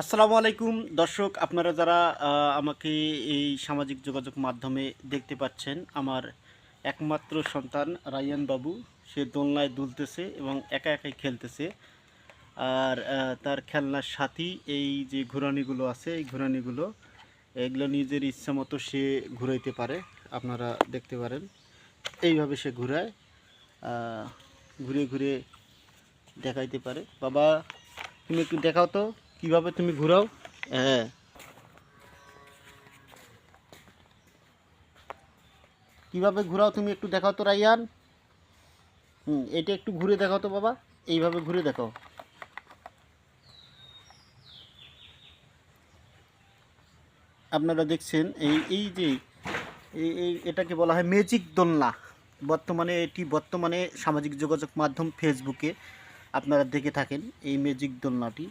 আসসালামু আলাইকুম দর্শক, আপনারা যারা আমাকে এই সামাজিক যোগাযোগ মাধ্যমে দেখতে পাচ্ছেন, আমার একমাত্র সন্তান রায়হান বাবু, সে দোলনায় দুলতেছে এবং একা একাই খেলতেছে। আর তার খেলনার সাথী এই যে ঘুরানিগুলো আছে, এই ঘুরানিগুলো এগুলো নিজের ইচ্ছা মতো সে ঘুরাইতে পারে। আপনারা দেখতে পারেন এইভাবে সে ঘুরায়, ঘুরে ঘুরে দেখাইতে পারে। বাবা, তুমি একটু দেখাও তো কিভাবে তুমি ঘুরাও। হ্যাঁ, কিভাবে ঘোরাও তুমি একটু দেখাও তো রাইয়ান। এটা একটু ঘুরে দেখাও তো বাবা, এইভাবে ঘুরে দেখাও। আপনারা দেখছেন এই এই যে এটাকে বলা হয় ম্যাজিক দোলনা। বর্তমানে সামাজিক যোগাযোগ মাধ্যম ফেসবুকে আপনারা দেখে থাকেন এই ম্যাজিক দোলনাটি।